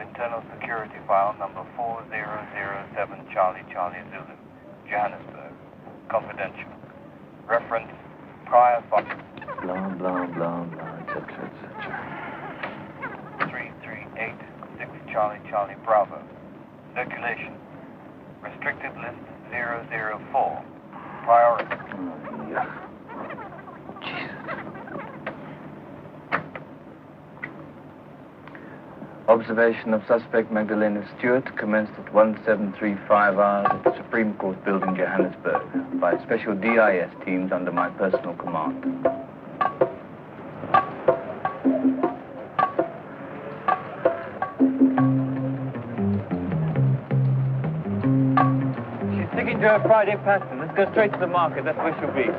Internal security file number 4007 Charlie Zulu, Johannesburg. Confidential. Reference prior file. Blah, blah, blah, blah, etc., etc. 3386 Charlie Bravo. Circulation. Restricted list 004. Priority. Oh, yeah. Jesus. Observation of suspect Magdalena Stewart commenced at 1735 hours at the Supreme Court building, Johannesburg, by special DIS teams under my personal command. She's sticking to her Friday pattern. Let's go straight to the market. That's where she'll be.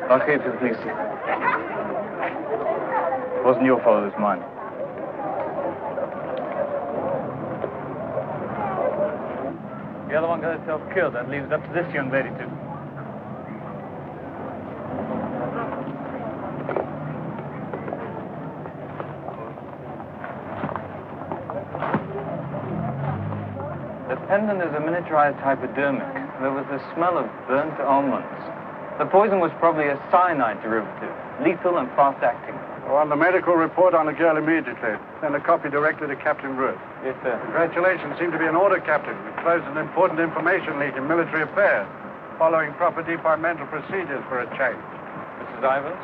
Van Cleef to the police. It wasn't your fault, it was mine. The other one got herself killed. That leaves it up to this young lady to... The pendant is a miniaturized hypodermic. There was the smell of burnt almonds. The poison was probably a cyanide derivative, lethal and fast-acting. Oh, on the medical report on the girl immediately. Send a copy directly to Captain Ruth. Yes, sir. Congratulations. Seem to be an order, Captain. We closed an important information leak in military affairs, following proper departmental procedures for a change. Mrs. Ivers?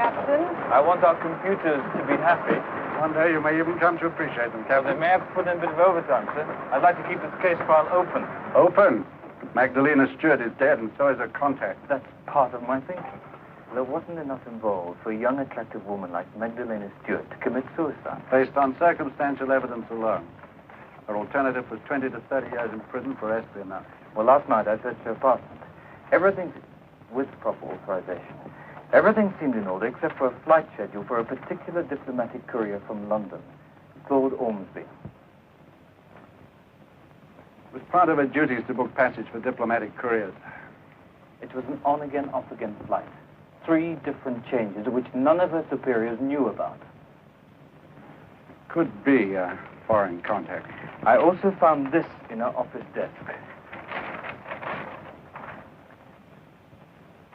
Captain? I want our computers to be happy. One day you may even come to appreciate them, Well, Captain. they may have to put in a bit of overtime, sir. I'd like to keep this case file open. Open. Magdalena Stewart is dead, and so is her contact. That's part of my thinking. There wasn't enough involved for a young, attractive woman like Magdalena Stewart to commit suicide. Based on circumstantial evidence alone. Her alternative was 20 to 30 years in prison for espionage. Well, last night I searched her apartment. Everything, with proper authorization, everything seemed in order except for a flight schedule for a particular diplomatic courier from London, Claude Ormsby. It was part of her duties to book passage for diplomatic couriers. It was an on-again, off-again flight. 3 different changes of which none of her superiors knew about. Could be a foreign contact. I also found this in her office desk.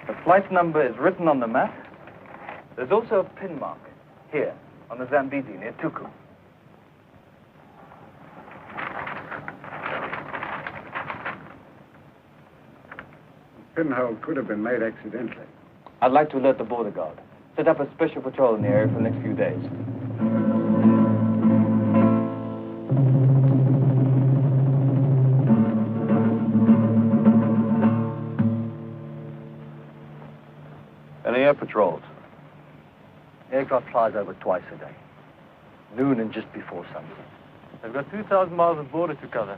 The flight number is written on the map. There's also a pin mark here on the Zambezi near Tuku. The pinhole could have been made accidentally. I'd like to alert the border guard. Set up a special patrol in the area for the next few days. Any air patrols? Aircraft flies over twice a day. Noon and just before sunset. They've got 2,000 miles of border to cover.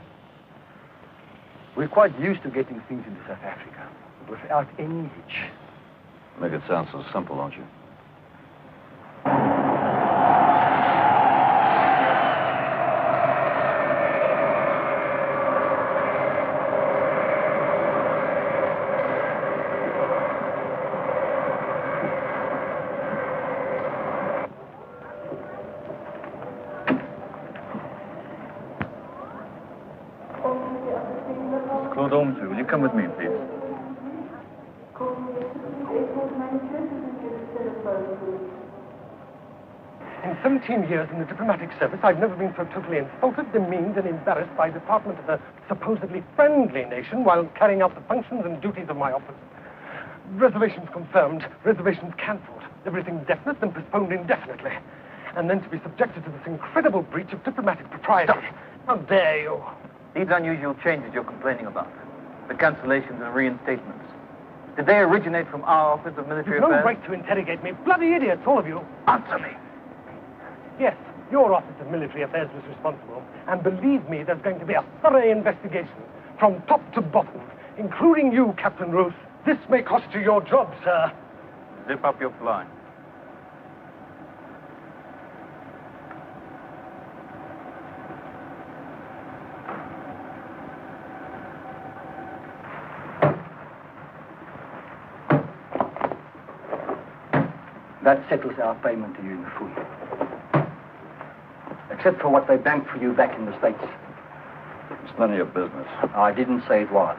We're quite used to getting things into South Africa without any hitch. Make it sound so simple, don't you? Will you come with me, please? In 17 years in the diplomatic service, I've never been so totally insulted, demeaned, and embarrassed by a department of a supposedly friendly nation while carrying out the functions and duties of my office. Reservations confirmed, reservations cancelled, everything definite and postponed indefinitely. And then to be subjected to this incredible breach of diplomatic propriety. Stop. How dare you? These unusual changes you're complaining about, the cancellations and reinstatements, did they originate from our Office of Military You've no Affairs? right to interrogate me. Bloody idiots, all of you. Answer me. Yes, your Office of Military Affairs was responsible. And believe me, there's going to be a thorough investigation from top to bottom, including you, Captain Roos. This may cost you your job, sir. Zip up your fly. That settles our payment to you in full. Except for what they banked for you back in the States. It's none of your business. I didn't say it was.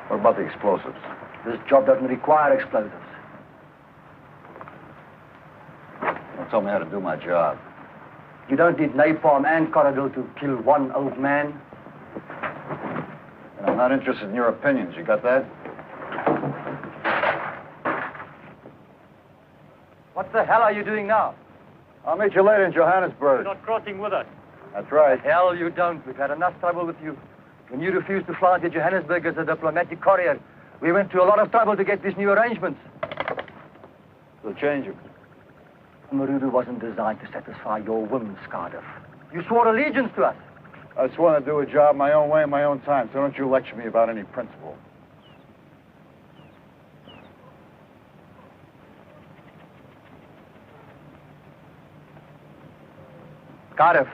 What about the explosives? This job doesn't require explosives. Don't tell me how to do my job. You don't need napalm and corridor to kill one old man. And I'm not interested in your opinions. You got that? What the hell are you doing now? I'll meet you later in Johannesburg. You're not crossing with us. That's right. Hell, you don't. We've had enough trouble with you. When you refused to fly to Johannesburg as a diplomatic courier, we went to a lot of trouble to get these new arrangements. We'll change it. Maruru wasn't designed to satisfy your whims, Cardiff. You swore allegiance to us. I just want to do a job my own way in my own time, so don't you lecture me about any principle. Cardiff.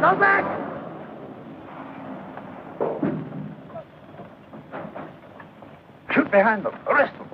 Go back! Shoot behind them. Arrest them.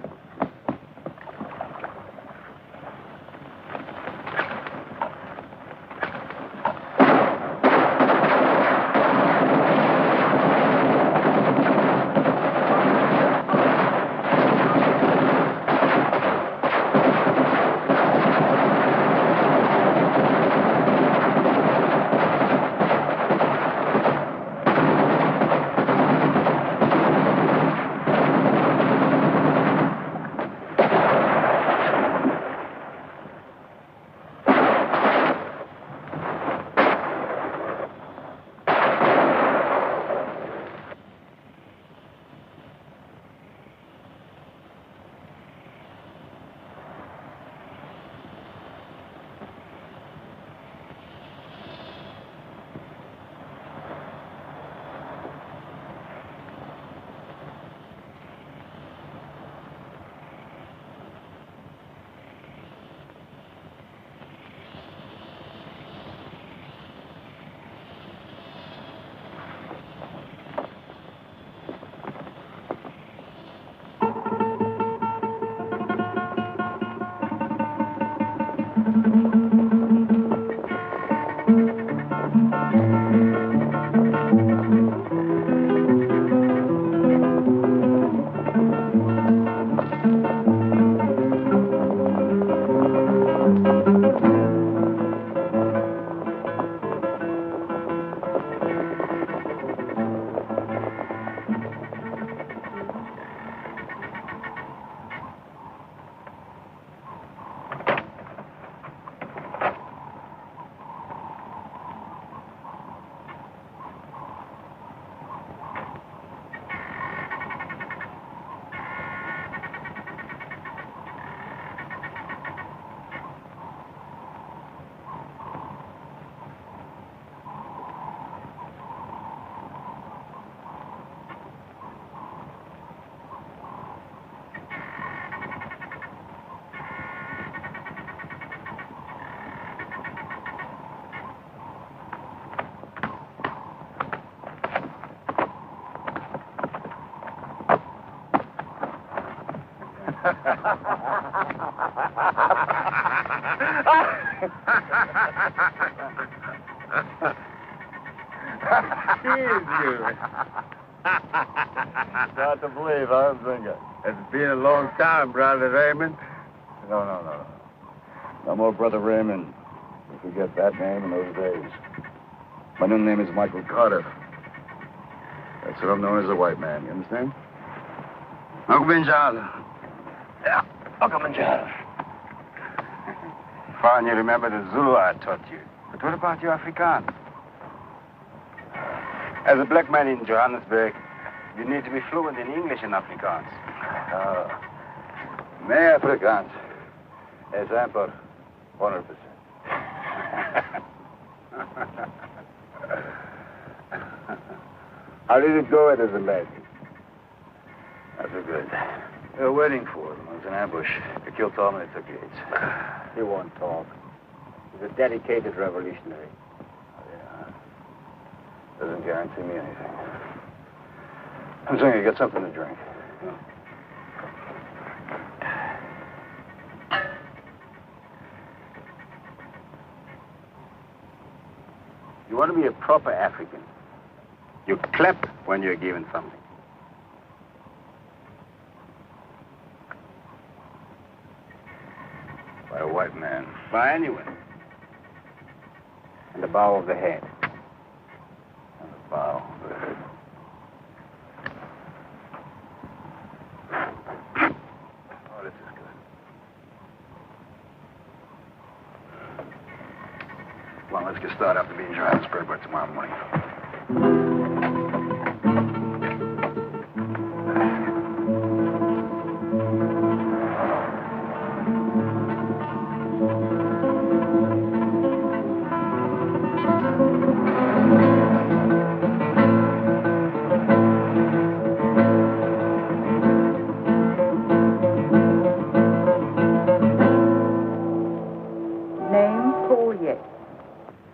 Cheers, you. Hard to believe, huh, Zinga? It's been a long time, Brother Raymond. No. No more Brother Raymond. We forget that name in those days. My new name is Michael Carter. That's what I'm known as a white man, you understand? Uncle Benjala. Yeah, Uncle Manjaro. Fine, you remember the Zulu I taught you. But what about your Afrikaans? As a black man in Johannesburg, you need to be fluent in English and Afrikaans. Nee, Afrikaans. Is amper 100%. How did it go at his American? Not so good. They were waiting for him. It was an ambush. They killed Tom and they took Yates. He won't talk. He's a dedicated revolutionary. Yeah. Doesn't guarantee me anything. I'm saying you get something to drink. You want to be a proper African. You clap when you're given something. By a white man. By anyone. And the bow of the head. And the bow of the head. Oh, this is good. Well, let's get started after being Johannesburg by tomorrow morning.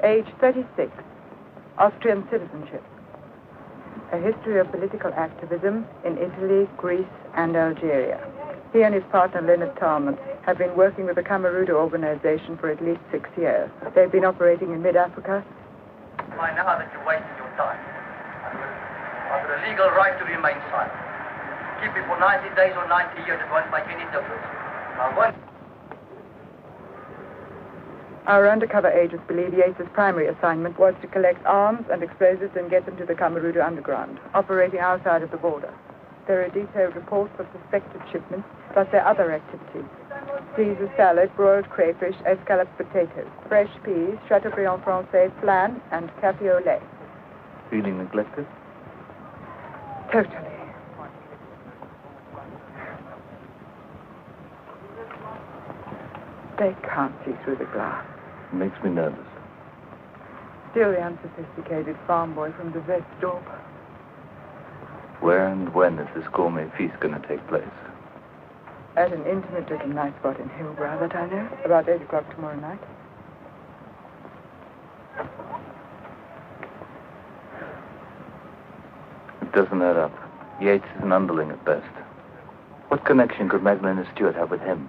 Age 36, Austrian citizenship. A history of political activism in Italy, Greece, and Algeria. He and his partner, Leonard Talman, have been working with the Camarudo organization for at least 6 years. They've been operating in mid-Africa. By now that you're wasting your time, under a legal right to remain silent. Keep it for 90 days or 90 years, it won't make any difference. Now, one... Our undercover agents believe Yates' primary assignment was to collect arms and explosives and get them to the Camarudo underground, operating outside of the border. There are detailed reports of suspected shipments, plus their other activities. Caesar salad, broiled crayfish, escalloped potatoes, fresh peas, chateaubriand francais, flan, and café au lait. Feeling neglected? Totally. They can't see through the glass. It makes me nervous. Still the unsophisticated farm boy from the Westdorp. Where and when is this gourmet feast going to take place? At an intimate little night spot in Hillbrow that I know. About 8 o'clock tomorrow night. It doesn't add up. Yates is an underling at best. What connection could Magdalena Stewart have with him?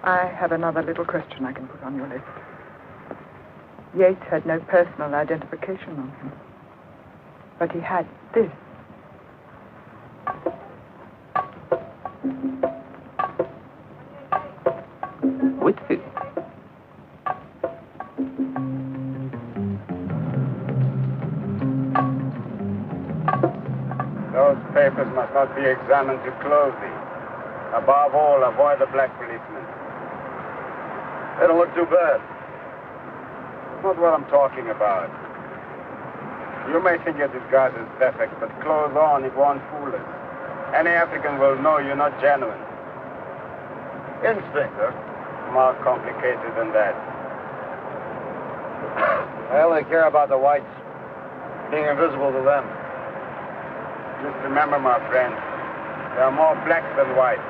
I have another little question I can put on your list. Yates had no personal identification on him. But he had this. Whitfield? Those papers must not be examined too closely. Above all, avoid the black policemen. They don't look too bad. Not what I'm talking about. You may think your disguise is perfect, but clothes on, it won't fool us. Any African will know you're not genuine. Instinct, huh? More complicated than that. They only care about the whites. Being invisible to them. Just remember, my friend, there are more blacks than whites.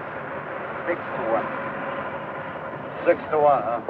6 to 1. 6 to 1, huh?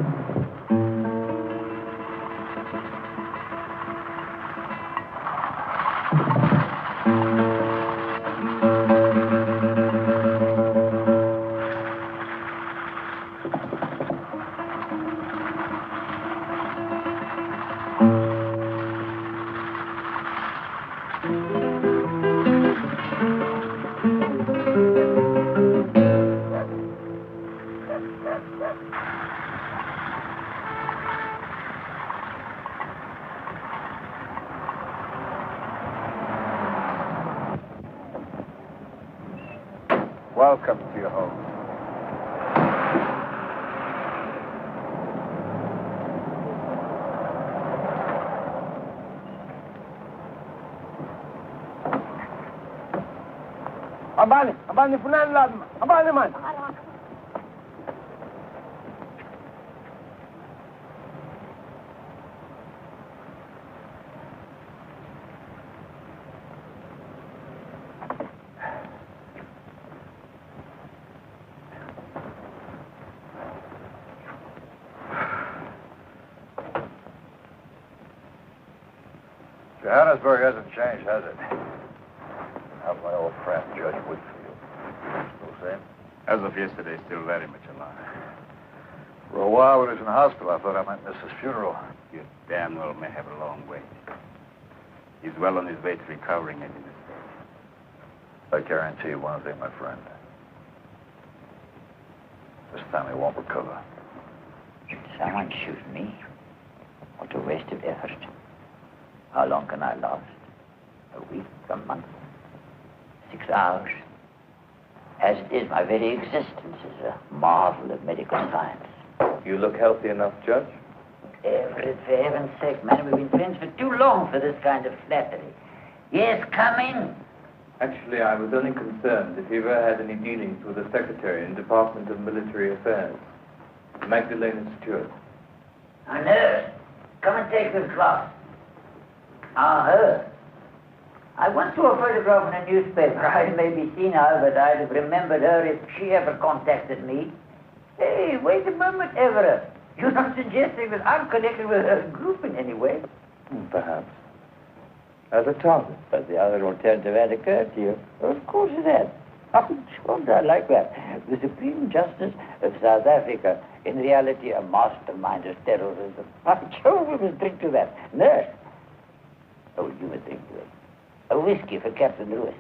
Welcome to your home. Abani funan lazım. Abani man. Johannesburg hasn't changed, has it? How's my old friend, Judge Whitfield? Still the same? As of yesterday, still very much alive. For a while when he was in the hospital, I thought I might miss his funeral. You damn well may have a long wait. He's well on his way to recovering it in the States. I guarantee you one thing, my friend. This time he won't recover. Should someone shoot me? What a waste of effort. How long can I last? A week, a month, 6 hours? As it is, my very existence is a marvel of medical science. You look healthy enough, Judge. Everett, for heaven's sake, man, we've been friends for too long for this kind of flattery. Yes, come in. Actually, I was only concerned if you ever had any dealings with the Secretary in the Department of Military Affairs, Magdalena Stewart. A nurse. Come and take this glass. Ah, her. I once saw a photograph in a newspaper. I may be senile, but I'd have remembered her if she ever contacted me. Hey, wait a moment, Everett. You're not suggesting that I'm connected with her group in any way? Perhaps. As a target. But the other alternative had occurred to you. Of course it had. Oh, sure, I like that. The Supreme Justice of South Africa, in reality a mastermind of terrorism. Sure, we must drink to that. Nurse. Oh, you must drink to it. A whiskey for Captain Lewis.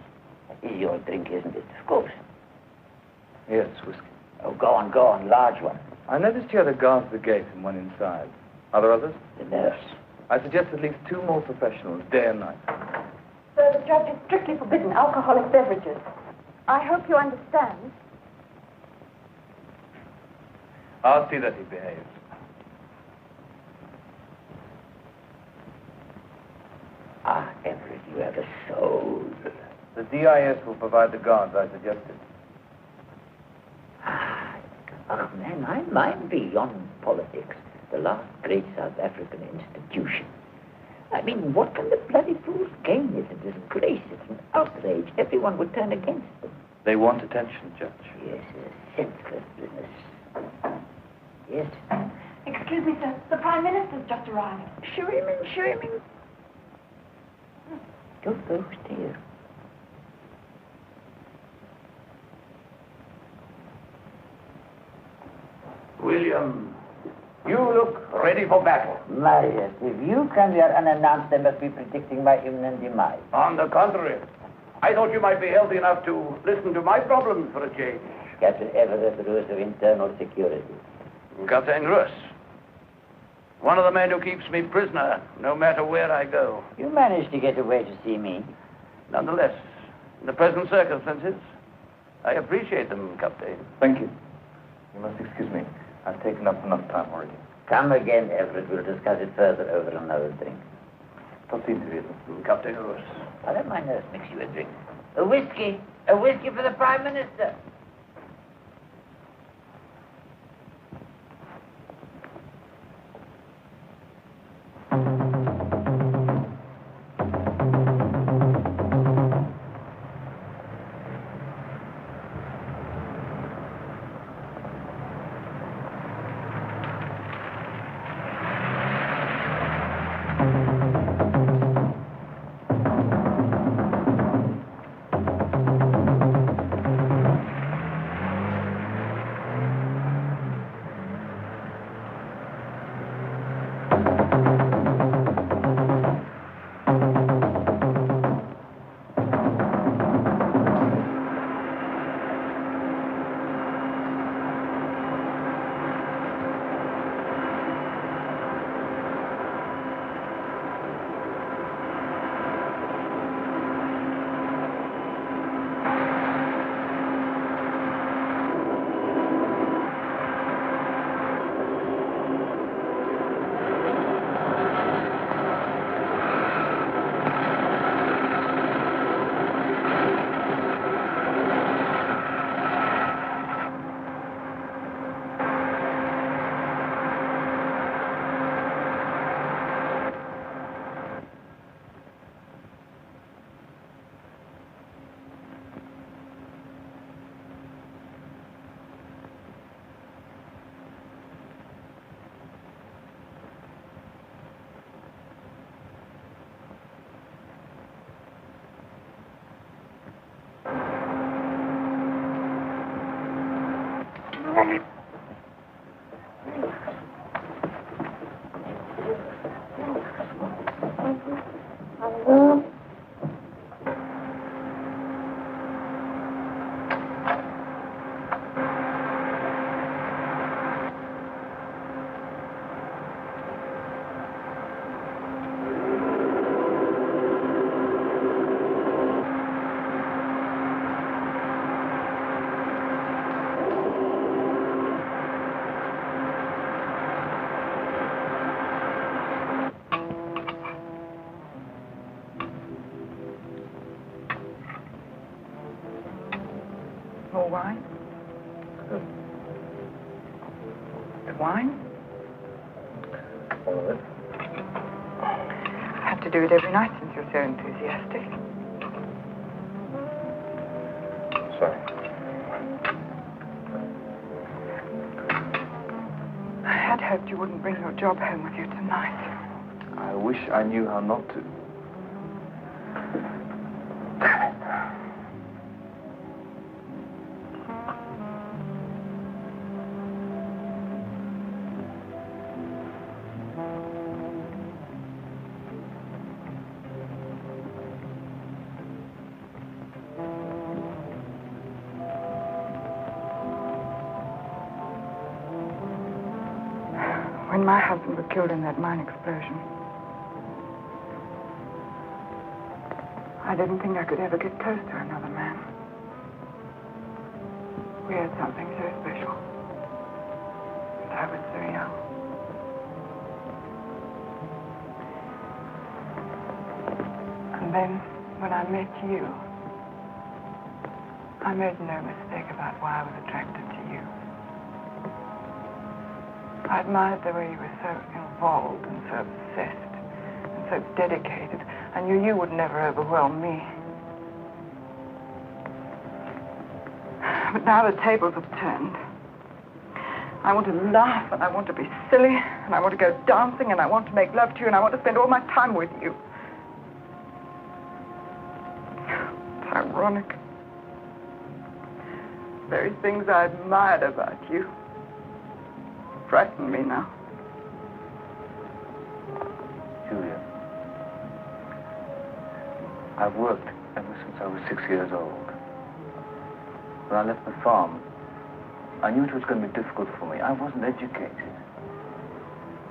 Is your drink, isn't it? Of course. Yes, whiskey. Oh, go on, large one. I noticed you had a guard at the gate and one inside. Are there others? The nurse. I suggest at least 2 more professionals, day and night. Sir, the judge has strictly forbidden alcoholic beverages. I hope you understand. I'll see that he behaves. Ah, Everett, you have a soul. The DIS will provide the guards I suggested. Oh, man, I mind beyond politics. The last great South African institution. I mean, what can the bloody fools gain? It's a disgrace. It's an outrage. Everyone would turn against them. They want attention, Judge. Yes, a senseless business. Yes. Excuse me, sir. The Prime Minister's just arrived. Show him in. Go, stay here. William, you look ready for battle. Marius, if you come here unannounced, they must be predicting my imminent demise. On the contrary, I thought you might be healthy enough to listen to my problems for a change. Captain Everett, Russ of Internal Security. Captain Russ. One of the men who keeps me prisoner, no matter where I go. You managed to get away to see me. Nonetheless, in the present circumstances, I appreciate them, Captain. Thank you. You must excuse me. I've taken up enough time already. Come again, Everett. We'll discuss it further over another drink. Proceed to it. Captain Russ. I'll have my nurse mix you a drink. A whiskey. A whiskey for the Prime Minister. More wine? Wine? All of it. I have to do it every night since you're so enthusiastic. Sorry. I had hoped you wouldn't bring your job home with you tonight. I wish I knew how not to. When my husband was killed in that mine explosion, I didn't think I could ever get close to another man. We had something so special. And I was so young. And then, when I met you, I made no mistake about why I was attracted to you. I admired the way you were so involved and so obsessed and so dedicated. I knew you would never overwhelm me. But now the tables have turned. I want to laugh, and I want to be silly, and I want to go dancing, and I want to make love to you, and I want to spend all my time with you. It's ironic. The very things I admired about you frighten me now. Julia, I've worked ever since I was 6 years old. When I left the farm, I knew it was going to be difficult for me. I wasn't educated.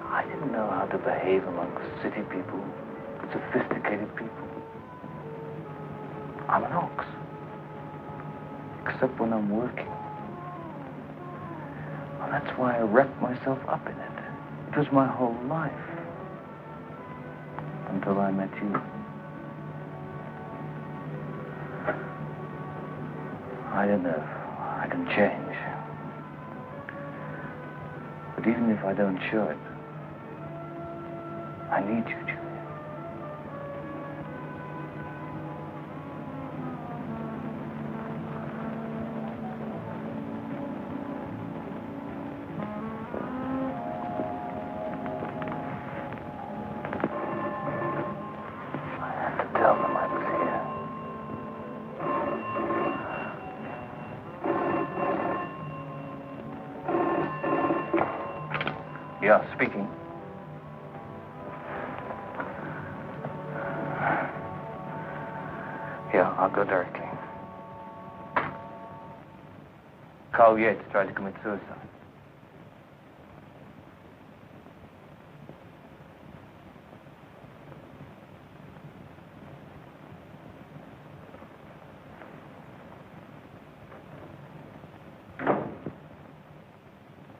I didn't know how to behave amongst city people, sophisticated people. I'm an ox, except when I'm working. And that's why I wrapped myself up in it. It was my whole life. Until I met you. I don't know. I can change. But even if I don't show it, I need you, Julia. Yeah, speaking. Yeah, I'll go directly. Carl Yates tried to commit suicide.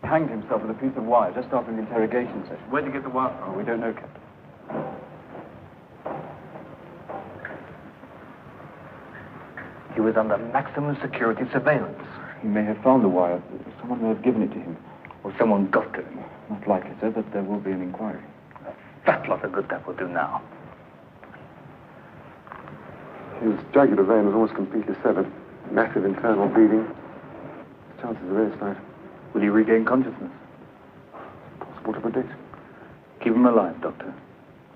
Hanged himself with a piece of wire just after an interrogation session. Where'd you get the wire from? Oh, we don't know, Captain. He was under maximum security surveillance. He may have found the wire. Someone may have given it to him. Or someone got to him. Not likely, sir, but there will be an inquiry. A fat lot of good that will do now. His jugular vein was almost completely severed. Massive internal bleeding. His chances are very slight. Will he regain consciousness? Possible to predict. Keep him alive, Doctor.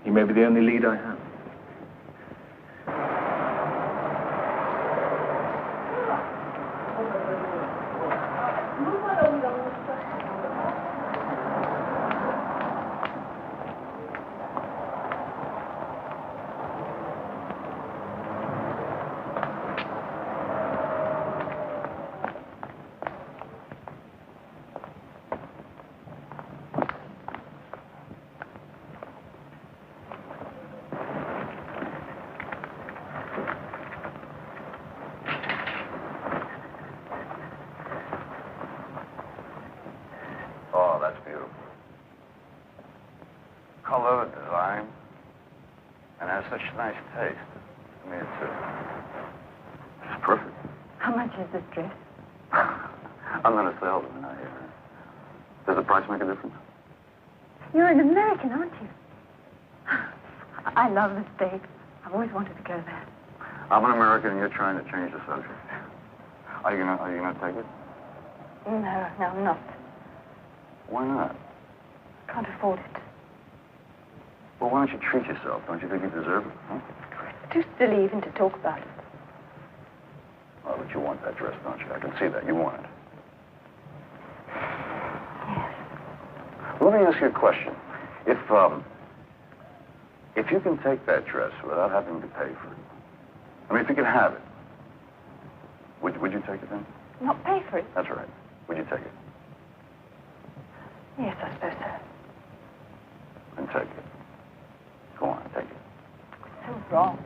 He may be the only lead I have. that's beautiful. Color, design, and has such nice taste. I mean, it's perfect. How much is this dress? I'm not a salesman, does the price make a difference? You're an American, aren't you? I love the States. I've always wanted to go there. I'm an American, and you're trying to change the subject. Are you gonna take it? No, I'm not. Why not? I can't afford it. Well, why don't you treat yourself? Don't you think you deserve it? Huh? It's too silly even to talk about it. Oh, but you want that dress, don't you? I can see that. You want it. Yes. Let me ask you a question. If you can take that dress without having to pay for it, I mean, if you can have it, would you take it then? Not pay for it? That's right. Would you take it? Yes, I suppose so. Then take it. Go on, take it. It's so wrong.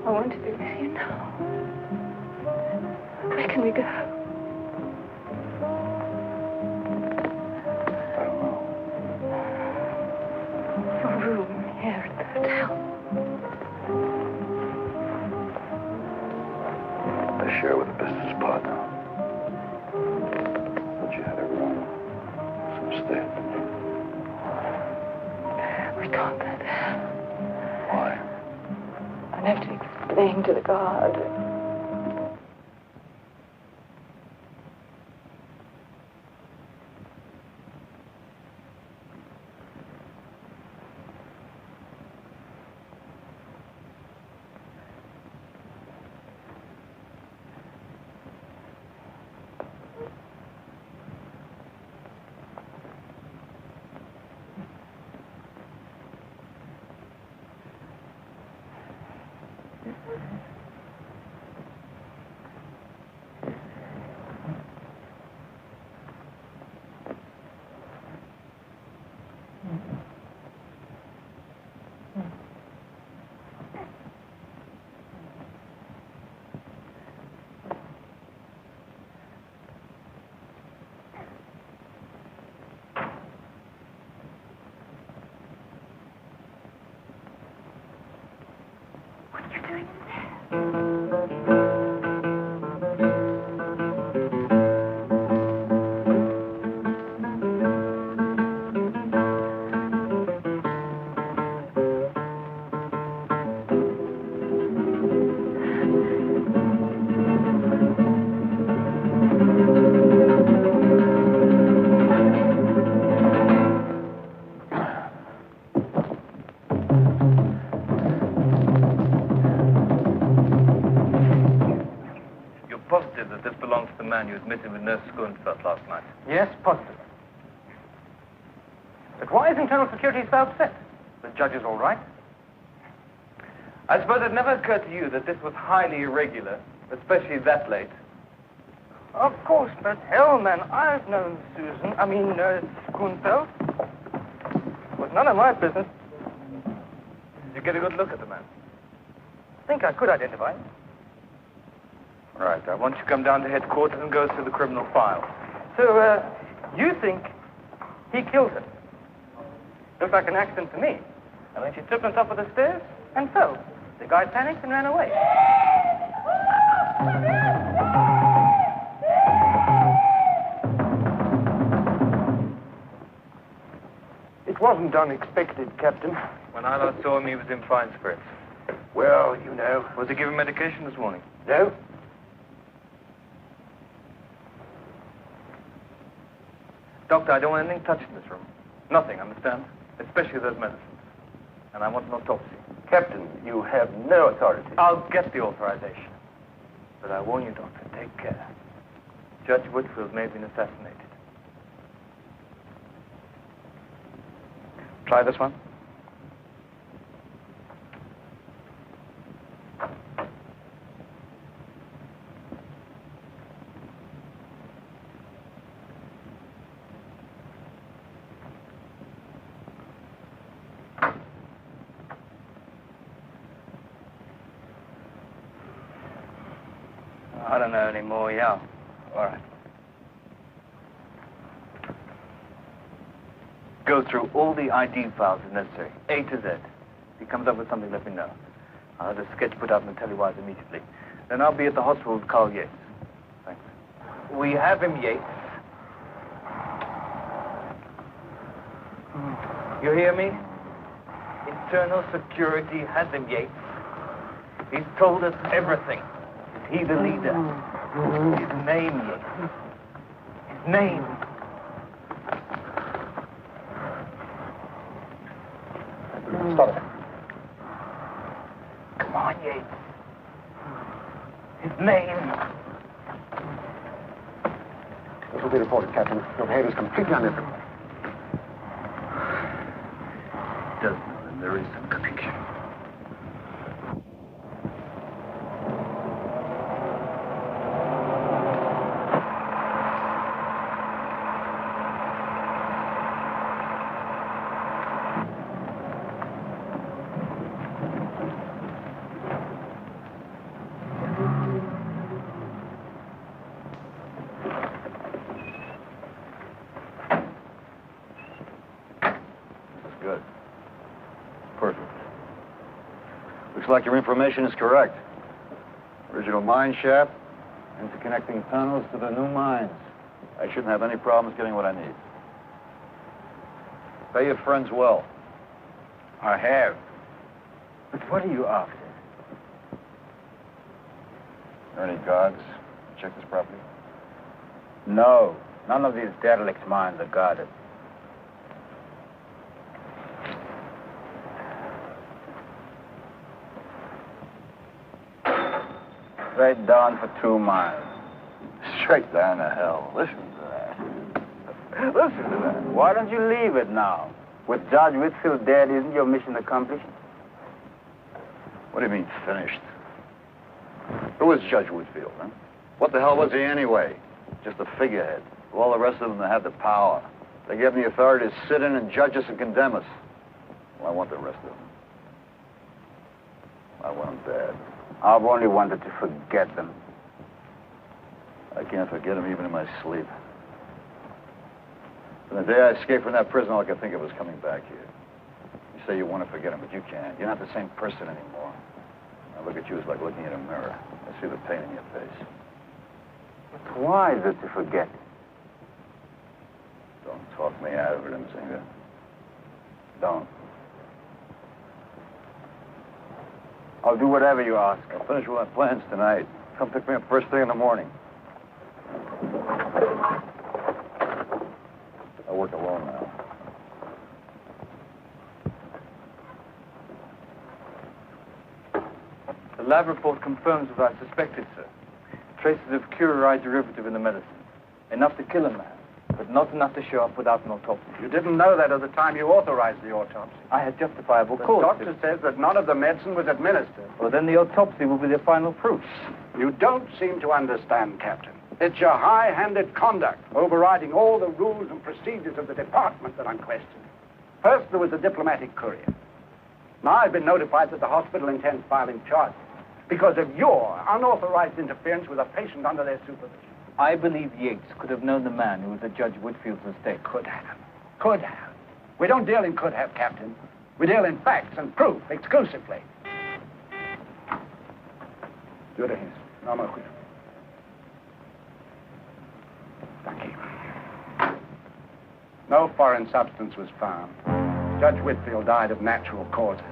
I want to be with you now. Where can we go? I don't know. Your room here at the hotel. I share with a business partner. But you had a room. So stay at the room. We can't go there. Why? I'll have to explain to the guard. You admitted with Nurse Schoenfeld last night. Yes, positive. But why is Internal Security so upset? The judge is all right. I suppose it never occurred to you that this was highly irregular, especially that late. Of course, but hell, man, I've known Schoenfeld. It was none of my business. Did you get a good look at the man? I think I could identify him. Right, I want you to come down to headquarters and go through the criminal file. So, you think he killed her? Looks like an accident to me. I mean, she tripped on top of the stairs and fell. The guy panicked and ran away. It wasn't unexpected, Captain. When I last saw him, he was in fine spirits. Well, you know. Was he given medication this morning? No. Doctor, I don't want anything touched in this room. Nothing, understand? Especially those medicines. And I want an autopsy. Captain, you have no authority. I'll get the authorization. But I warn you, Doctor, take care. Judge Whitfield may have been assassinated. Try this one. I don't know anymore, yeah. All right. Go through all the ID files if necessary, A to Z. If he comes up with something, let me know. I'll have a sketch put out and tell you why immediately. Then I'll be at the hospital with Carl Yates. Thanks. We have him, Yates. You hear me? Internal Security has him, Yates. He's told us everything. Is he the leader? His name, Yates. His name. Stop it. Come on, Yates. His name. This will be reported, Captain. Your head is completely unnecessary. He does know that there is some connection. Good. Perfect. Looks like your information is correct. Original mine shaft, interconnecting tunnels to the new mines. I shouldn't have any problems getting what I need. Pay your friends well. I have. But what are you after? Are any guards? Check this property? No. None of these derelict mines are guarded. Straight down for 2 miles. Straight down to hell. Listen to that. Listen to that. Why don't you leave it now? With Judge Whitfield dead, isn't your mission accomplished? What do you mean, finished? Who was Judge Whitfield, huh? What the hell was he anyway? Just a figurehead. All the rest of them that had the power. They gave him the authority to sit in and judge us and condemn us. Well, I want the rest of them. I want them dead. I've only wanted to forget them. I can't forget them even in my sleep. From the day I escaped from that prison, all I could think of was coming back here. You say you want to forget them, but you can't. You're not the same person anymore. I look at you as like looking at a mirror. I see the pain in your face. But why is it to forget? Don't talk me out of it, Mzinga. Don't. I'll do whatever you ask. I'll finish with my plans tonight. Come pick me up first thing in the morning. I work alone now. The lab report confirms what I suspected, sir. Traces of curare derivative in the medicine. Enough to kill a man, but not enough to show up without an autopsy. You didn't know that at the time you authorized the autopsy. I had justifiable The cause. doctor says that none of the medicine was administered. Well, then the autopsy will be the final proof. You don't seem to understand, Captain. It's your high-handed conduct, overriding all the rules and procedures of the department that I'm questioning. First, there was the diplomatic courier. Now, I've been notified that the hospital intends filing charges because of your unauthorized interference with a patient under their supervision. I believe Yates could have known the man who was at Judge Whitfield's estate. Could have. Could have. We don't deal in could have, Captain. We deal in facts and proof exclusively. Do it again. No more. Thank you. No foreign substance was found. Judge Whitfield died of natural causes.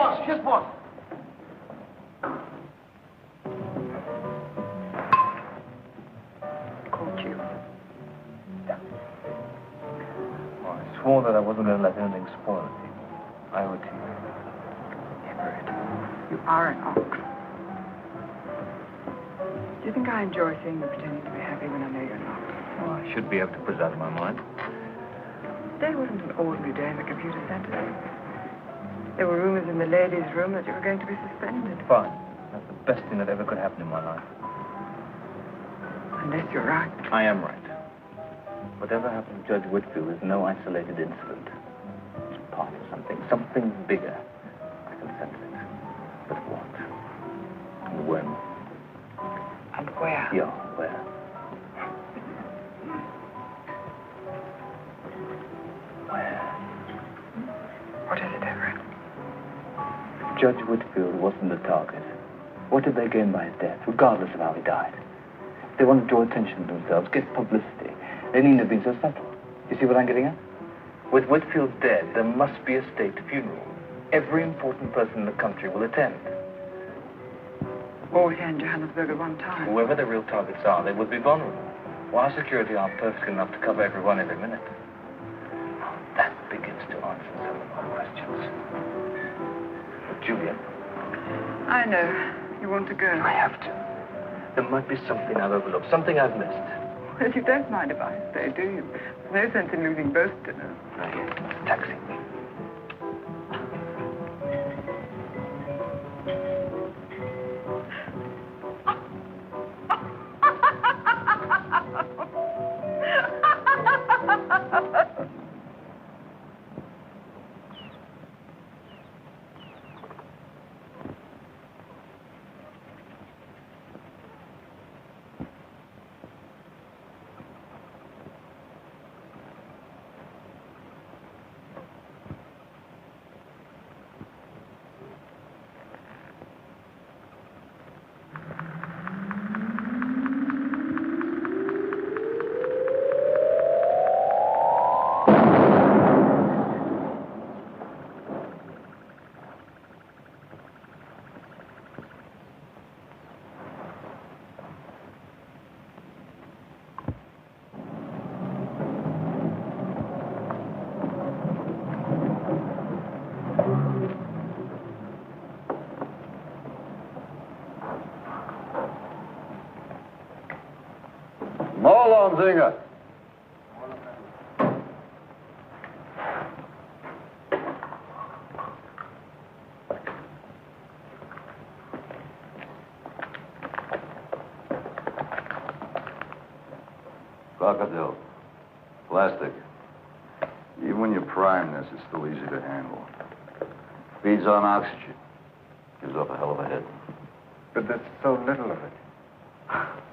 boss. Yes, boss. Caught you. Oh, I swore that I wasn't going to let anything spoil it. I owe it to you. Everett, you are an ox. Do you think I enjoy seeing you pretending to be happy when I know you're not? Oh, I should be able to put it out of my mind. Today wasn't an ordinary day in the computer center. There were rumors in the ladies' room that you were going to be suspended. Fine. That's the best thing that ever could happen in my life. Unless you're right. I am right. Whatever happened to Judge Whitfield is no isolated incident. It's part of something bigger. I can sense it. But what? And when? And where? Yeah, where? What is it, Everett? Judge Whitfield wasn't the target. What did they gain by his death, regardless of how he died? They want to draw attention to themselves, get publicity. They needn't have been so subtle. You see what I'm getting at? With Whitfield dead, there must be a state funeral. Every important person in the country will attend. All here in Johannesburg at one time. Whoever the real targets are, they would be vulnerable. Well, our security aren't perfect enough to cover everyone every minute. That begins to answer some of my questions. But Julia. I know. You want to go. I have to. There might be something I've overlooked, something I've missed. Well, you don't mind if I stay, do you? There's no sense in losing both dinners. Not yet. Taxi. Zinger. Crocodile. Plastic. Even when you prime this, it's still easy to handle. Feeds on oxygen. Gives off a hell of a hit. But there's so little of it.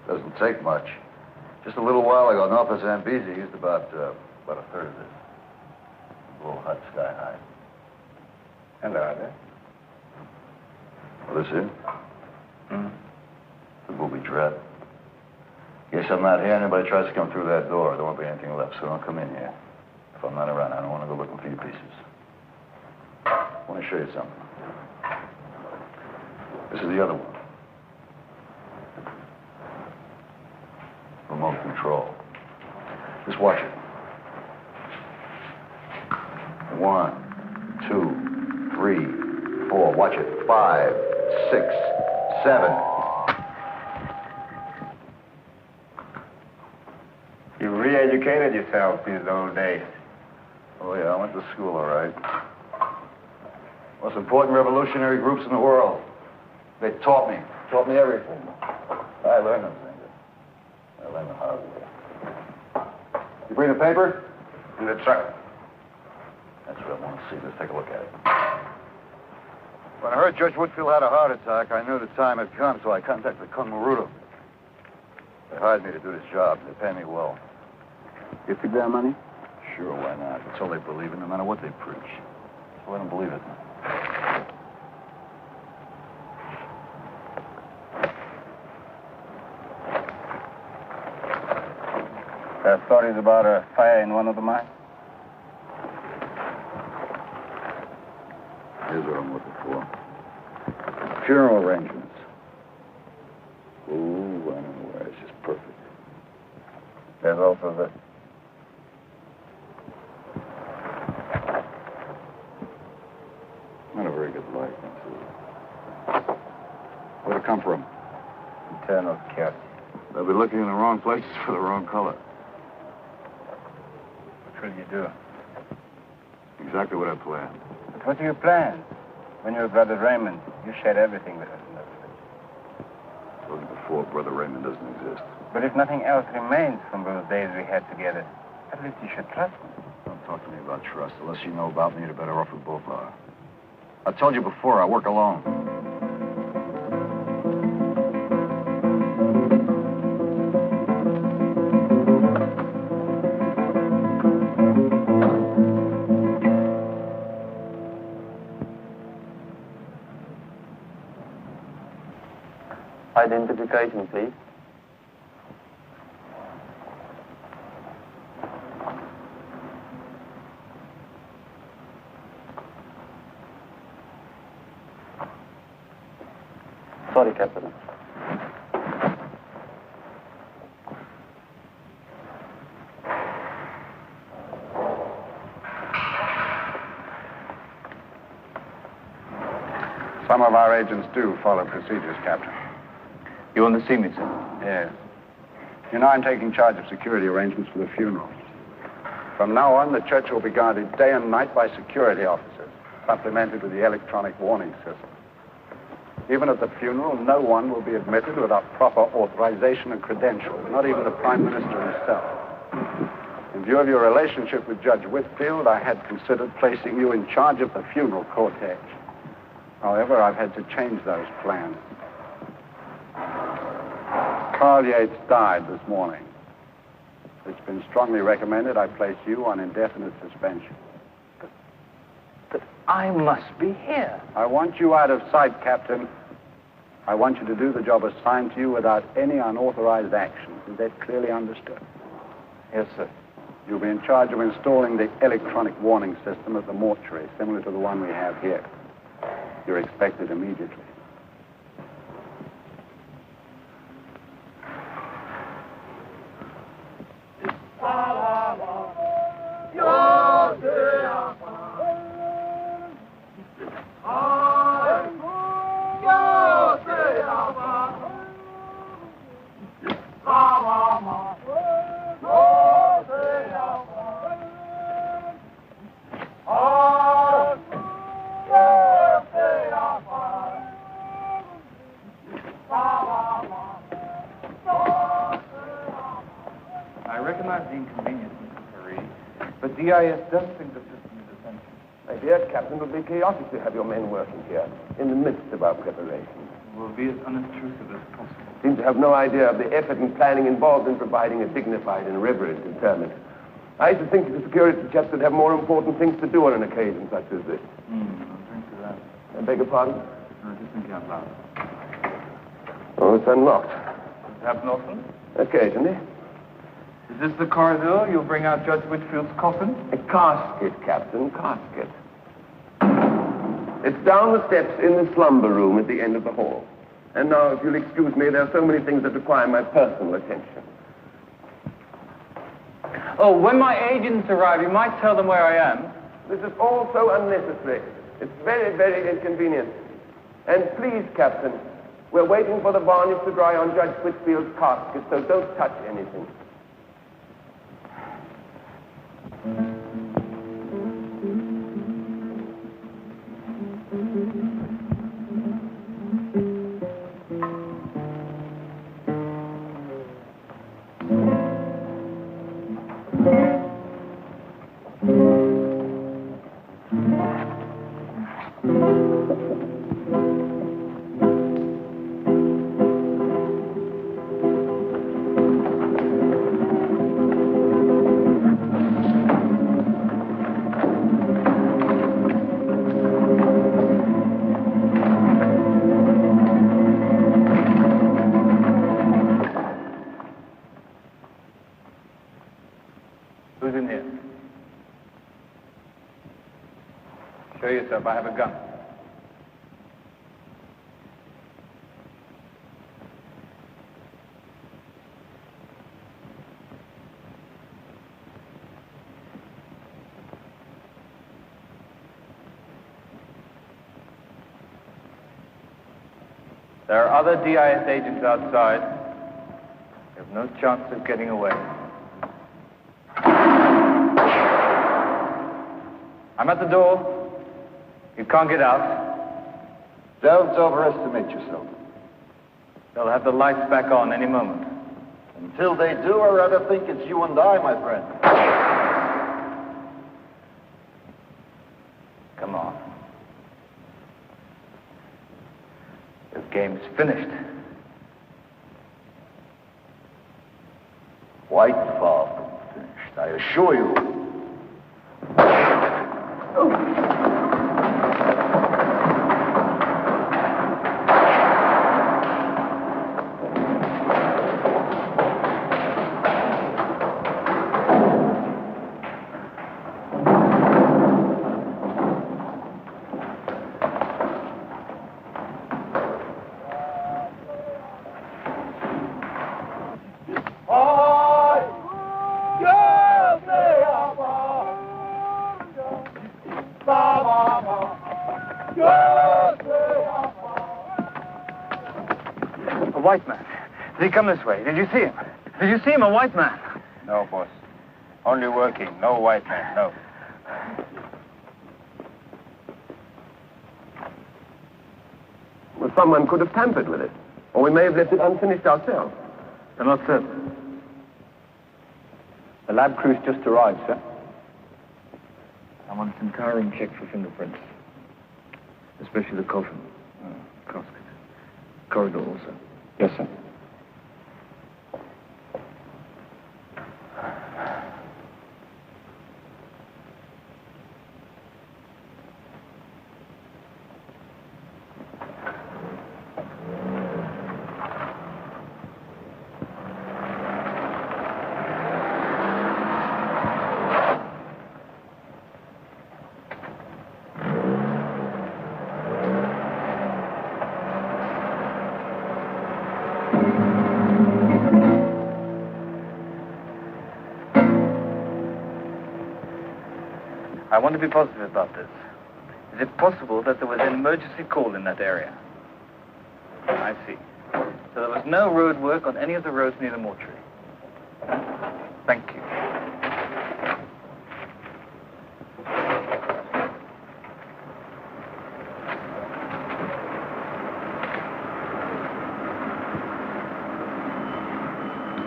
Doesn't take much. Just a little while ago, north of Zambezi used about a third of this. A little hut sky high. And are there? Well, this here? The booby trap. In case I'm not here, anybody tries to come through that door, there won't be anything left, so don't come in here. If I'm not around, I don't want to go looking for your pieces. I want to show you something. This is the other one. Remote control. Just watch it. 1, 2, 3, 4. Watch it. 5, 6, 7. You re-educated yourself these old days. Oh, yeah, I went to school, all right. Most important revolutionary groups in the world. They taught me everything. I learned them things. I learned the hard way. You bring the paper? In the truck. That's what I want to see. Let's take a look at it. When I heard Judge Whitfield had a heart attack, I knew the time had come, so I contacted Maruto. They hired me to do this job. They pay me well. You think their money? Sure, why not? That's all they believe in, no matter what they preach. So let them believe it. There are stories about a fire in one of the mines? Here's what I'm looking for. funeral arrangements. Ooh, I know where. It's just perfect. There's also this. Not a very good likeness. Where'd it come from? Internal security. They'll be looking in the wrong places for the wrong color. What will you do? Exactly what I planned. But what do you plan? When you were Brother Raymond, you shared everything with us in those days. I told you before, Brother Raymond doesn't exist. But if nothing else remains from those days we had together, at least you should trust me. Don't talk to me about trust. The less you know about me, the better off we both are. I told you before, I work alone. Identification, please. Sorry, Captain. Some of our agents do follow procedures, Captain. You want to see me, sir? Yes. You know, I'm taking charge of security arrangements for the funeral. From now on, the church will be guarded day and night by security officers, supplemented with the electronic warning system. Even at the funeral, no one will be admitted without proper authorization and credentials, not even the Prime Minister himself. In view of your relationship with Judge Whitfield, I had considered placing you in charge of the funeral cortege. However, I've had to change those plans. Carl Yates died this morning. It's been strongly recommended I place you on indefinite suspension. But I must be here. I want you out of sight, Captain. I want you to do the job assigned to you without any unauthorized action. Is that clearly understood? Yes, sir. You'll be in charge of installing the electronic warning system at the mortuary, similar to the one we have here. You're expected immediately. I recognize the inconvenience, Mr. Perry, but DIS does think the system is essential. My dear Captain, it would be chaotic to have your men working here in the midst of our preparations. We'll be as unobtrusive as possible. Seem to have no idea of the effort and planning involved in providing a dignified and reverent interment. I should think the security chaps would have more important things to do on an occasion such as this. I'll drink to that. I beg your pardon? No, just thinking out loud. Oh, it's unlocked. Does it happen often? Occasionally. Is this the corridor you'll bring out Judge Whitfield's coffin? A casket, Captain, casket. It's down the steps in the slumber room at the end of the hall. And now, if you'll excuse me, there are so many things that require my personal attention. Oh, when my agents arrive, you might tell them where I am. This is all so unnecessary. It's very, very inconvenient. And please, Captain, we're waiting for the varnish to dry on Judge Whitfield's casket, so don't touch anything. Who's in here? Show yourself. I have a gun. There are other DIS agents outside. You have no chance of getting away. I'm at the door. You can't get out. Don't overestimate yourself. They'll have the lights back on any moment. Until they do, I rather think it's you and I, my friend. Come on. The game's finished. Quite far from finished, I assure you. A white man. Did he come this way? Did you see him? Did you see him, a white man? No, boss. Only working. No white man, no. Well, someone could have tampered with it. Or we may have left it unfinished ourselves. I'm not certain. The lab crew's just arrived, sir. I want some cowering check for fingerprints. Especially the coffin. Casket. Corridor also. Yes, sir. I want to be positive about this. Is it possible that there was an emergency call in that area? I see. So there was no road work on any of the roads near the mortuary. Thank you.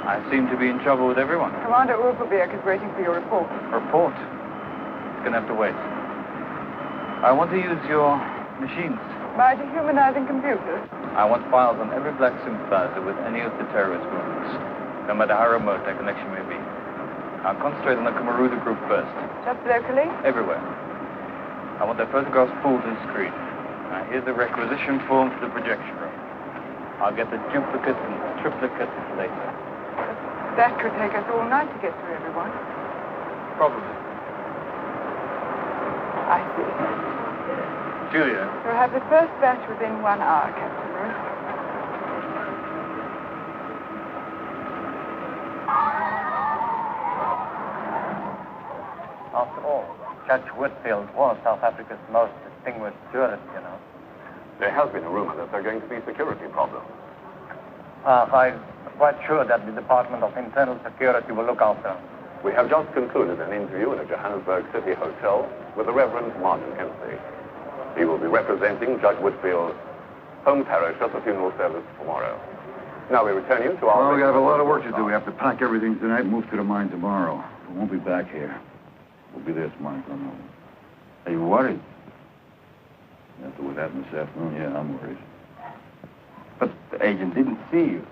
I seem to be in trouble with everyone. Commander Ulverberg is waiting for your report. Report? It's going to have to wait. I want to use your machines. By dehumanizing computers? I want files on every black sympathizer with any of the terrorist movements, no matter how remote their connection may be. I'll concentrate on the Kamaruda group first. Just locally? Everywhere. I want their photographs pulled to the screen. Now, here's the requisition form for the projection room. I'll get the duplicates and triplicates later. That could take us all night to get through everyone. Probably. I see. Julia. You'll have the first batch within 1 hour, Captain Bruce. After all, Judge Whitfield was South Africa's most distinguished jurist, you know. There has been a rumor that there are going to be security problems. I'm quite sure that the Department of Internal Security will look after them. We have just concluded an interview in a Johannesburg City hotel with the Reverend Martin Hempsey. He will be representing Judge Whitfield's home parish at the funeral service tomorrow. Now we return you to our... Well, we have a lot of work to do. We have to pack everything tonight and move to the mine tomorrow. We won't be back here. We'll be there tomorrow. Are you worried? After what happened this afternoon, yeah, I'm worried. But the agent didn't see you.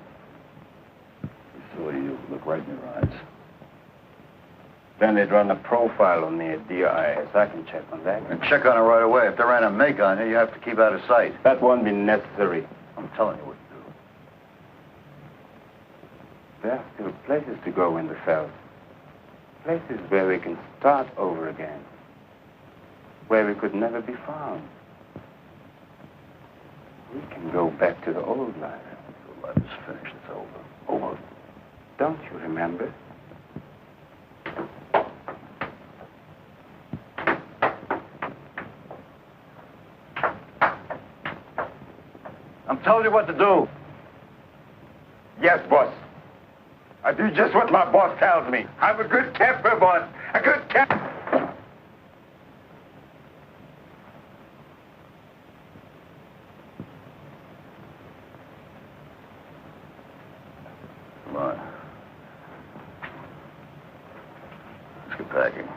He saw you. Look right in your eyes. Then they'd run a profile on me at DIS. I can check on that. And check on it right away. If they ran a make on you, you have to keep out of sight. That won't be necessary. I'm telling you what to do. There are still places to go in the South. Places where we can start over again. Where we could never be found. We can go back to the old life. The life is finished. It's over. Over. Don't you remember? I'm telling you what to do. Yes, boss. I do just what my boss tells me. I'm a good camper, boss. A good camper. Come on. Let's get packing.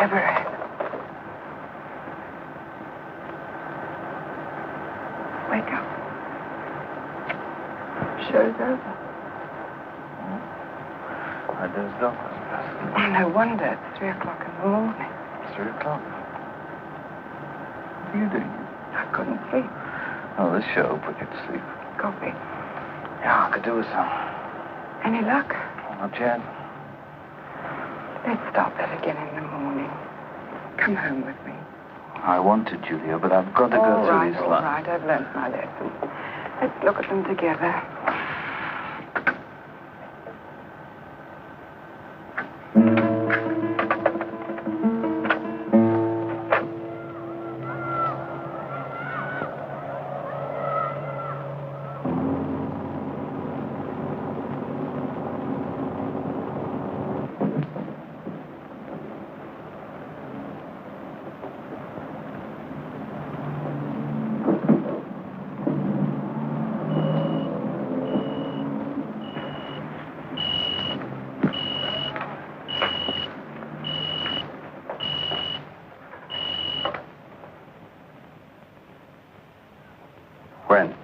Everett. Wake up. Show's over. I dozed off. Oh, no wonder. It's 3 o'clock in the morning. 3 o'clock. What are you doing? I couldn't sleep. Oh, this show put you to sleep. Coffee. Yeah, I could do with some. Any luck? Not yet. Let's start that again in the morning. Come home with me. I want to, Julia, but I've got to go through these All lines. right, I've learned my lesson. Let's look at them together. When?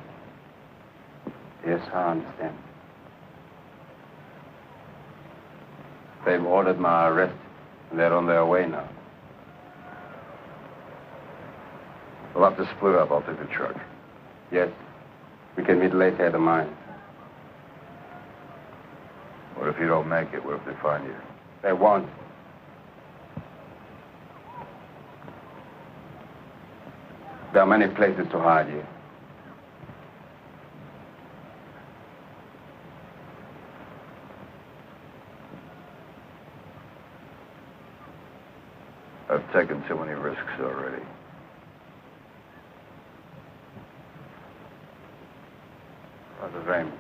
Yes, I understand. They've ordered my arrest. They're on their way now. We'll have to split up. I'll take the truck. Yes. We can meet later at the mine. What if you don't make it? What if they find you? They won't. There are many places to hide you. I've taken too many risks already. Brother Raymond.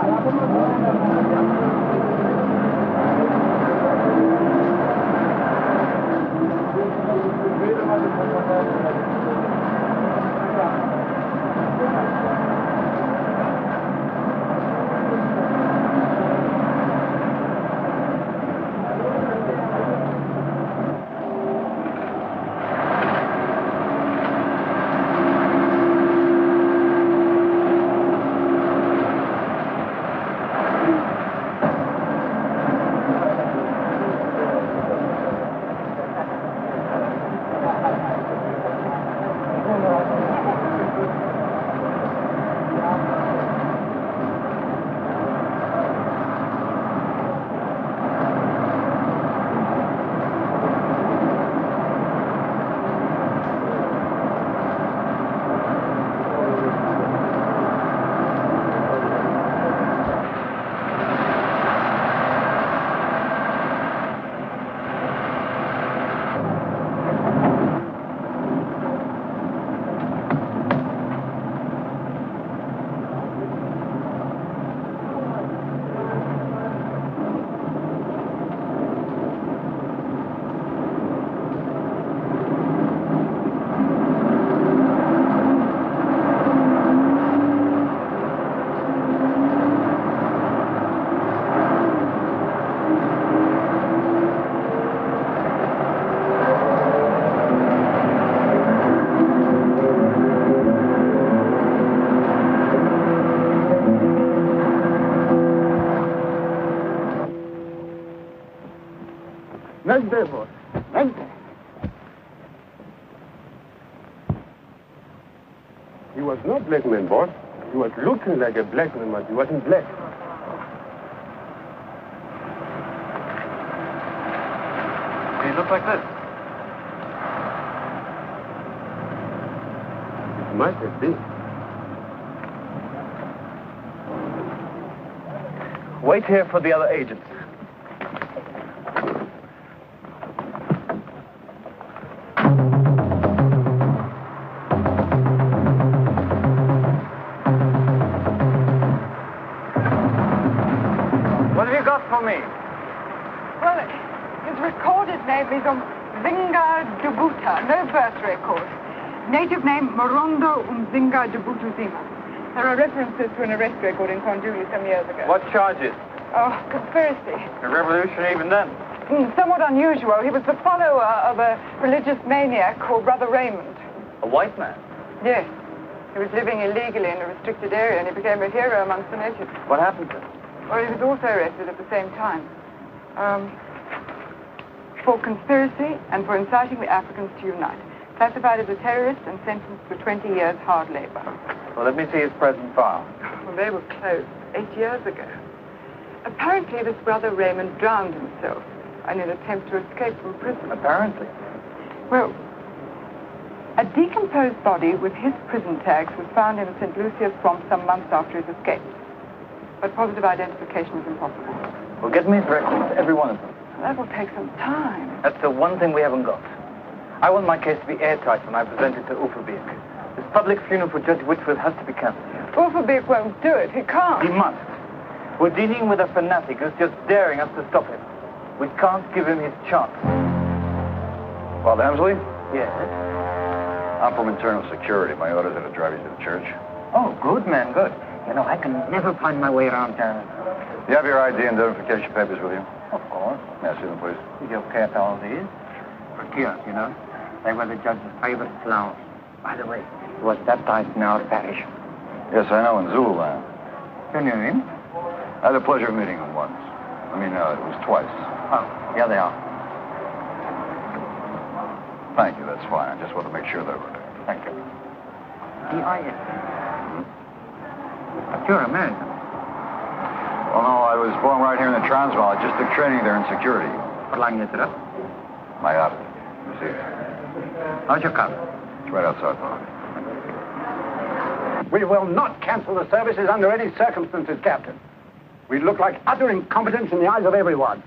Boss. He was not black man, boss. He was looking like a black man, but he wasn't black. He looked like this. It might have been. Wait here for the other agents. What have you got for me? Well, his recorded name is Umzinga Dubuta, no birth record. Native name Morondo Umzinga Dubutuzima. There are references to an arrest record in Konduli some years ago. What charges? Oh, conspiracy. A revolution even then? Somewhat unusual. He was the follower of a religious maniac called Brother Raymond. A white man? Yes. He was living illegally in a restricted area and he became a hero amongst the natives. What happened to him? Well, he was also arrested at the same time. For conspiracy and for inciting the Africans to unite. Classified as a terrorist and sentenced to 20 years hard labor. Well, let me see his present file. Well, they were closed 8 years ago. Apparently, this Brother Raymond drowned himself in an attempt to escape from prison. Apparently? Well, a decomposed body with his prison tags was found in St. Lucia's swamp some months after his escape. But positive identification is impossible. Well, get me his records, every one of them. That will take some time. That's the one thing we haven't got. I want my case to be airtight when I present it to Uferbeek. This public funeral for Judge Whitfield has to be cancelled. Uferbeek won't do it. He can't. He must. We're dealing with a fanatic who's just daring us to stop him. We can't give him his chance. Father Hemsley? Yes? I'm from internal security. My orders are to drive you to the church. Oh, good, man, good. You know, I can never find my way around town. You have your ID and identification papers with you? Of course. May I see them, please? You kept all these? For kiosks, you know. They were the judge's favorite flowers. By the way, he was baptized in our parish. Yes, I know, in Zululand. You knew him? I had the pleasure of meeting him once. It was twice. Oh, here they are. Thank you, that's fine. I just want to make sure they were there. Thank you. E.I.S. But you're American. Oh, no, I was born right here in the Transvaal. I just took training there in security. What line is it up? My yacht. You see? How's your car? It's right outside, Father. We will not cancel the services under any circumstances, Captain. We look like utter incompetence in the eyes of everyone.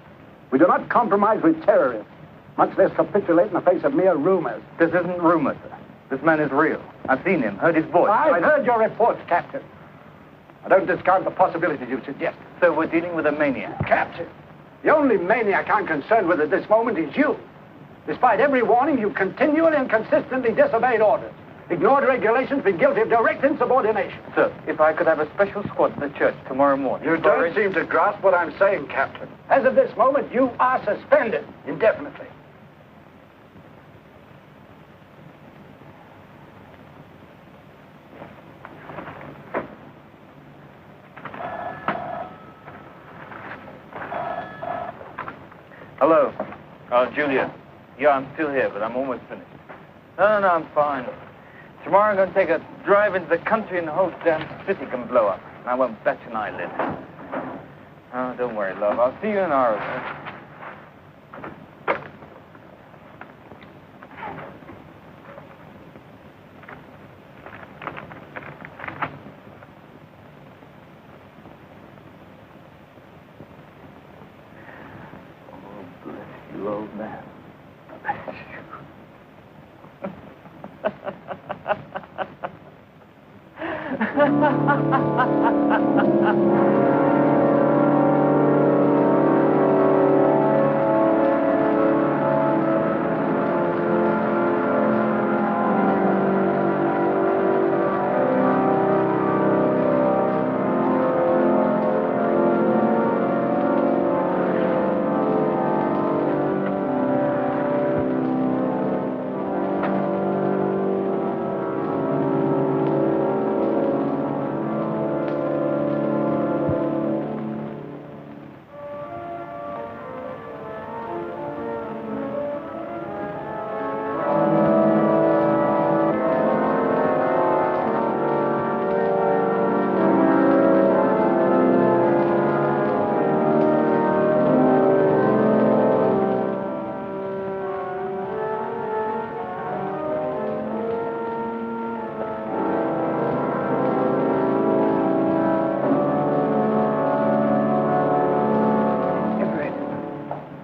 We do not compromise with terrorists, much less capitulate in the face of mere rumors. This isn't rumors, sir. This man is real. I've seen him, heard his voice. I've heard your reports, Captain. I don't discount the possibilities you suggest. So we're dealing with a maniac. Captain, the only maniac I'm concerned with at this moment is you. Despite every warning, you've continually and consistently disobeyed orders, ignored regulations, been guilty of direct insubordination. Sir, if I could have a special squad in the church tomorrow morning. You don't seem to grasp what I'm saying, Captain. As of this moment, you are suspended indefinitely. Hello. Oh, Julia. Yeah, I'm still here, but I'm almost finished. No, I'm fine. Tomorrow I'm going to take a drive into the country and the whole damn city can blow up. And I won't bat an eyelid. Oh, don't worry, love. I'll see you in an hour or so. Bless you, old man. Bless you.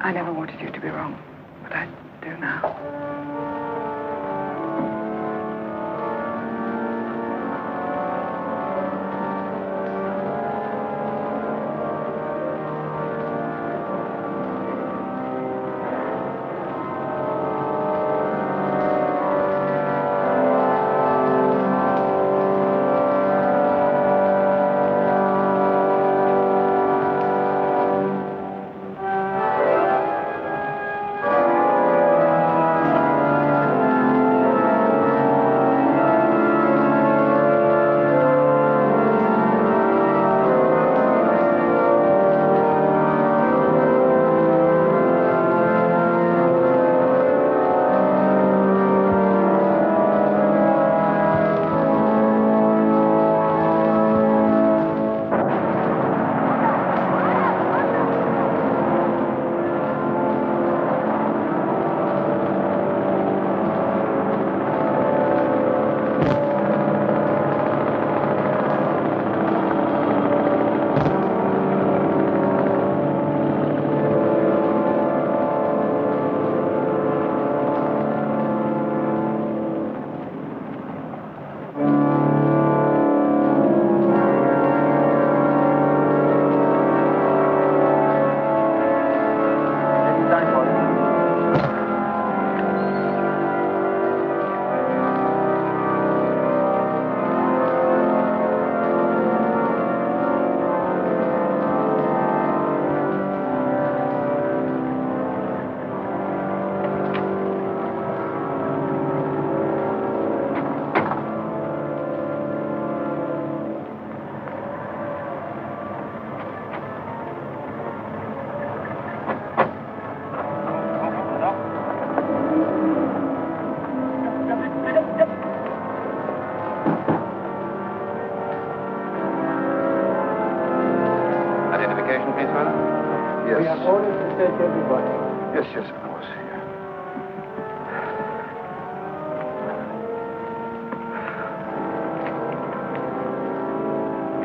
I never wanted you to be wrong, but I do now. Yes. We have orders to search everybody. Yes, of course.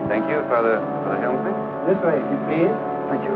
Thank you, Father Helmsley. This way, if you please. Thank you.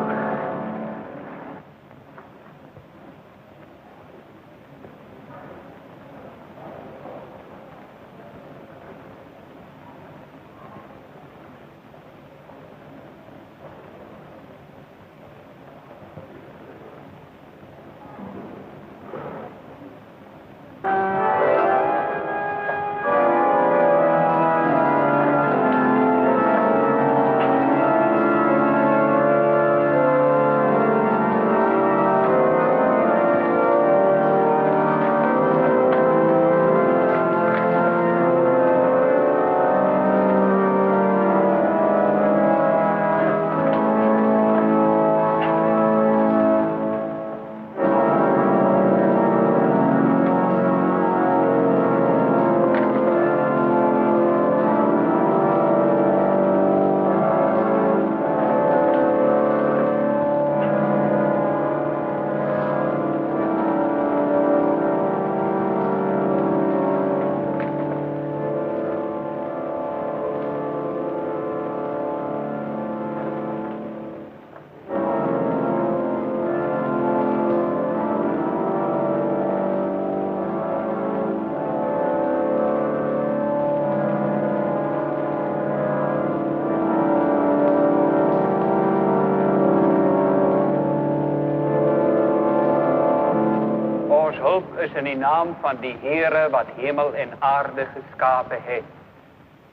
hulp is in die naam van die Heere wat hemel en aarde geskapen het.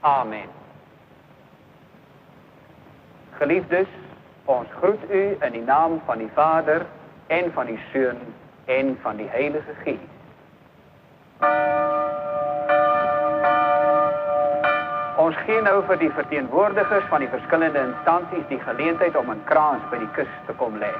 Amen. Geliefdes, ons groet u in die naam van die Vader en van die Seun en van die Heilige Geest. Ons gee nou vir die verteenwoordigers van die verskillende instansies die geleentheid om 'n kraans by die kus te kom lê.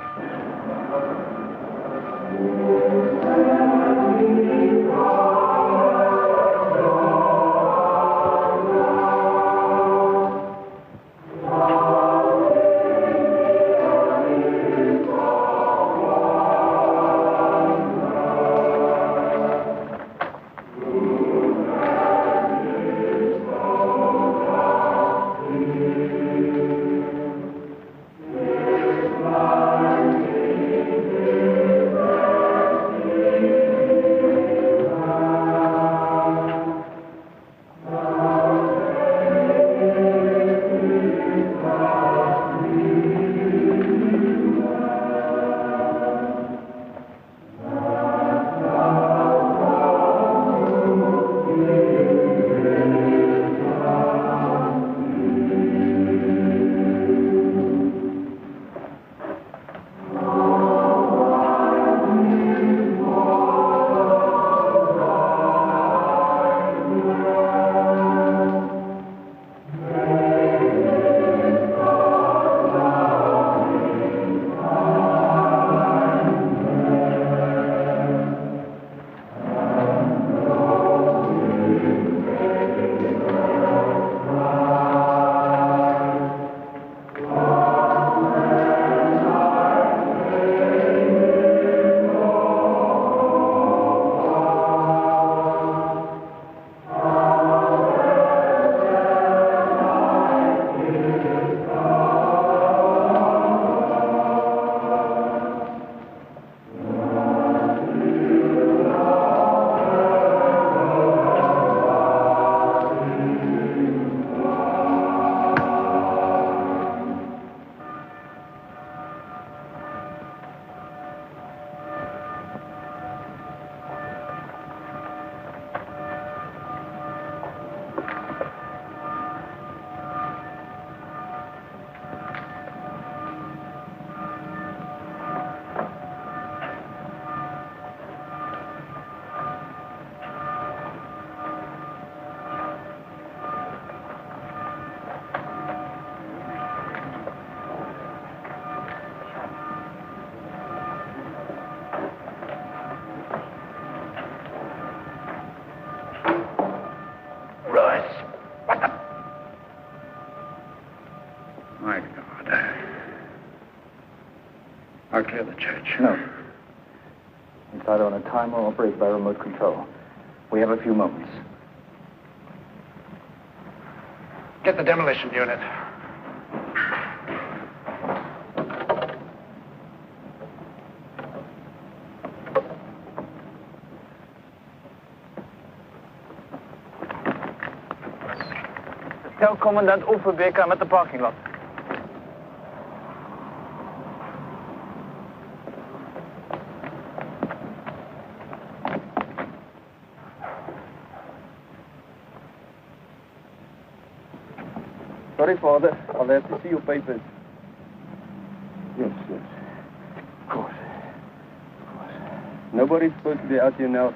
My God. I'll clear the church. No. It's either on a timer or operated by remote control. We have a few moments. Get the demolition unit. Tel commandant Overbeek met de parkinglot. Sorry, Father. I'll have to see your papers. Yes, yes. Of course. Nobody's supposed to be out here now.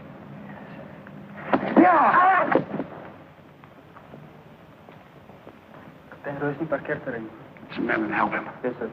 Kapitein Roos niet parkeerterrein. Some men and help him. Yes, sir.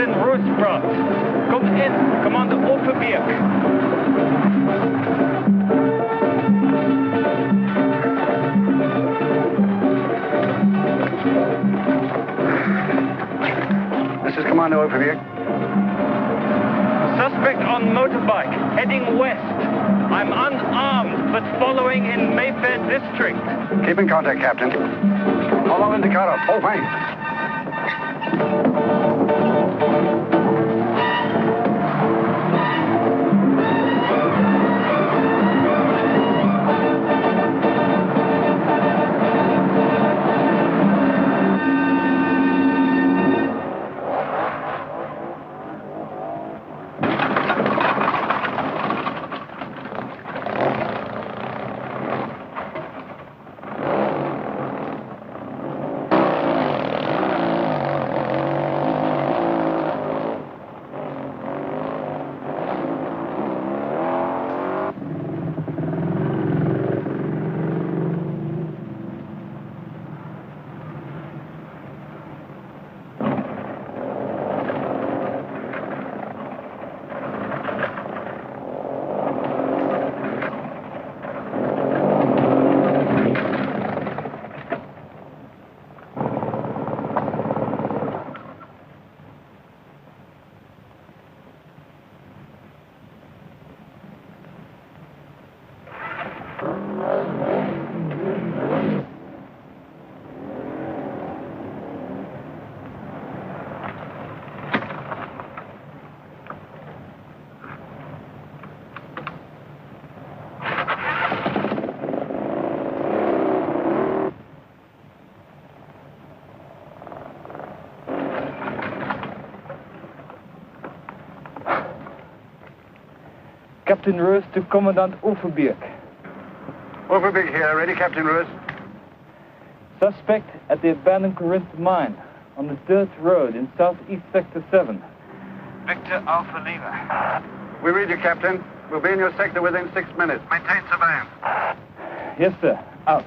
Captain Roosevelt. Come in, Commander Overbeek. This is Commander Overbeek. Suspect on motorbike, heading west. I'm unarmed, but following in Mayfair District. Keep in contact, Captain. Follow indicator. Open. Captain Roos to Commandant Overbeek. Overbeek here. Ready, Captain Roos? Suspect at the abandoned Corinth mine on the dirt road in southeast sector 7. Victor Alpha Lima. We read you, Captain. We'll be in your sector within 6 minutes. Maintain surveillance. Yes, sir. Out.